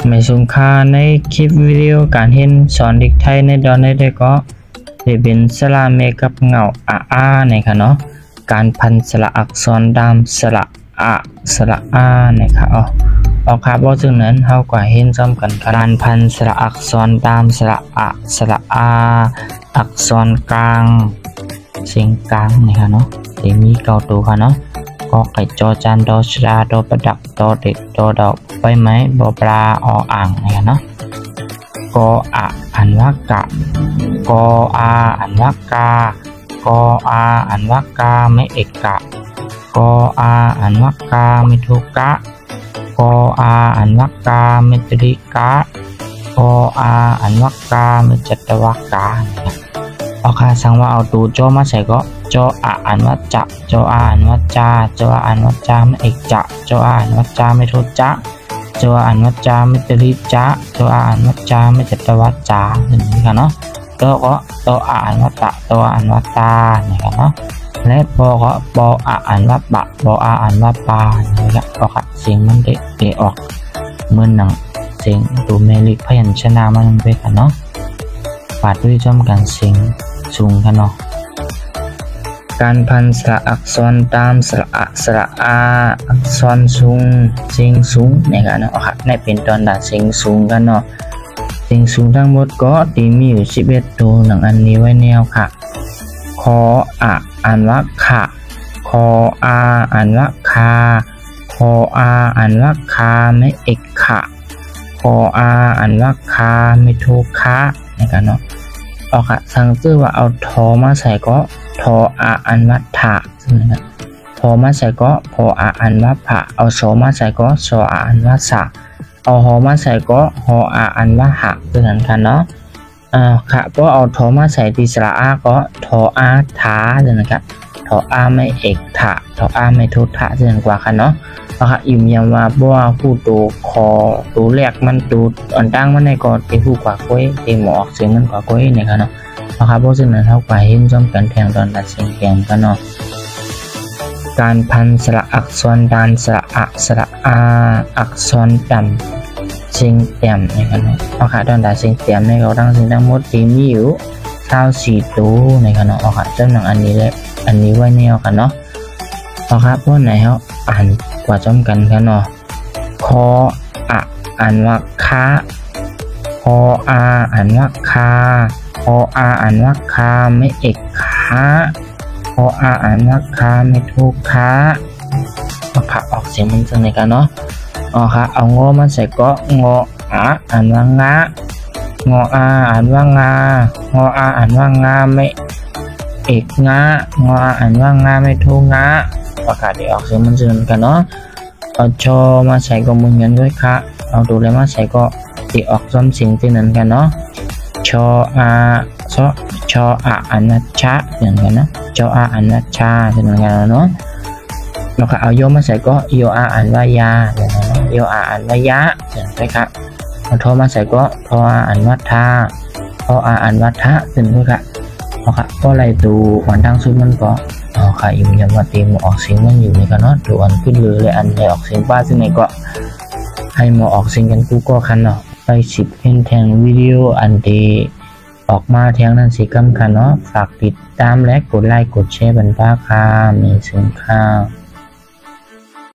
ไม่สูงค่าในคลิปวิดีโอการเห็นสอนเด็กไทยในดอนได้ก็จะเป็นสระเมกับเงาอานะคะเนาะการพันสระอักษรดามสระอะสระอานะคะเอาครับว่าจึงนั้นเท่ากับเห็นซ้ำกันการพันสระอักษรดามสระอะสระอาอักษรกลางเสียงกลางนะคะเนาะจะมีเก้าตัวค่ะเนาะก็ไก่จอจานดอชราดอประดับดอเด็กดอดอกใบไม้บอปลาออ่างนะคะเนาะกออะอันว่ากะกออาอันว่ากากออาอันว่ากาไม่เอกกะกออาอันว่ากาไม่ทุกะกออาอันว่ากาไม่ตริกะกออาอันว่ากาไม่จัตวกะเอาค่ะสั่งว่าเอาตัวโจมาใส่ก็โจอะอันว่าจะโจอาอันว่าจาโจอาอันว่าจาไม่เอกจะโจอาอันว่าจาไม่ทุจะโจอาอันว่าจาไม่ตริจะโจอาอันว่าจาไม่จัตวจาอย่างนี้ค่ะเนาะตัวก็ตัวอ่านว่าตะตัวอ่านว่าตาเนี่ยครับเนาะและปอก็ปออ่านว่าปะปออ่านว่าปาเนี่ยครับก็ค่ะเสียงมันเดะออกเหมือนหนังเสียงดูเมลิกพยัญชนะมันไปกันเนาะปาดด้วยจ้อมกันเสียงสูงกันเนาะการพันสระอักษรตามสระอะสระอาอักษรสูงเสียงสูงเนี่ยครับเนาะค่ะในเป็นตอนด่าเสียงสูงกันเนาะเสียงสูงทั้งหมดก็ตีมีอยู่11ตัวหนังอันนี้ไว้แนวค่ะคออะอ่านว่าขะคออาอ่านว่าคาคออาอ่านว่าคาไม่เอกขะคออาอ่านว่าคาไม่ทุคะนะครับเนาะเอาค่ะสั่งซื้อว่าเอาทอมาใส่ก็ทออาอ่านว่าถะนะครับทอมาใส่ก็พออาอ่านว่าผะเอาโซมาใส่ก็โซอาอ่านว่าสะเอาหอมาใส่ก็หออาอันว่าหะตัวนั้นค่ะเนาะค่ะก็เอาทอมาใส่ตีสระอาก็ทออาถาตัวนั้นค่ะทออาไม่เอกถะทออาไม่ทุถะตัวนั้นกว่าค่ะเนาะค่ะอิ่มยำว่าบัวผู้ตัวคอตัวแรกมันตัวอ่อนตั้งมันในก่อนตีผู้กว่าก้อยตีหมอกเสียงมันกว่าก้อยเนี่ยค่ะเนาะค่ะเพราะฉะนั้นเท่ากับเห็นจ้อมกันแทงตอนตัดเสียงแกงกันเนาะการพันสระอักษรดานสระอะสระอาอักษรดำเสียงเต็มนะครับเนาะเอาค่ะตอนตัดเสียงเต็มในเขาตั้งเสียงทั้งหมดที่มีอยู่24ตัวนะครับเนาะเอาค่ะเจ้าหนังอันนี้และอันนี้ไว้แนวกันเนาะเอาค่ะพวกไหนเขาอ่านกว่าจ้อมกันกันเนาะคออะอ่านว่าคะคออาอ่านว่าคาคออาอ่านว่าคาไม่เอกคะพออ่านว่าคาไม่ทุกคะเอาค่ะออกเสียงมันจังเลยกันเนาะอ๋อค่ะเอางอมาใส่ก็งออ่านว่างะงออ่านว่างางออ่านว่างาไม่เอกงะงออ่านว่างาไม่ทุงะประกาศได้ออกเสียงมันจังกันเนาะเอาชอมาใส่ก็มึงกันด้วยค่ะเอาดูเลยมาใส่ก็ตีออกซ้ำเสียงที่นั้นกันเนาะชออาชออ่านว่าชะอย่างกันนะชออ่านว่าชาเป็นอย่างกันเนาะแล้วก็เอาโยมาใส่ก็โยอ่านว่ายาอย่างนั้นโยอ่านว่ายะอย่างไรครับเอาทอมาใส่ก็ทออ่านว่าทาทออ่านว่าทะเป็นด้วยครับเอาค่ะก็ไล่ดูหวันทางซุปมันก็เอาค่ะอิ่มยำว่าตีมออกเสียงมันอยู่ในกันเนาะดูอันขึ้นเลยอันไหนออกเสียงป้าซึ่งไหนก็ให้มาออกเสียงกันกูก็คันเนาะไป10เป็นแทงวิดีโออันดีออกมาแทงนั้นสิกำคันเนาะฝากติดตามและกดไลค์กดแชร์บรรดาค่ะมีสิ่งค่า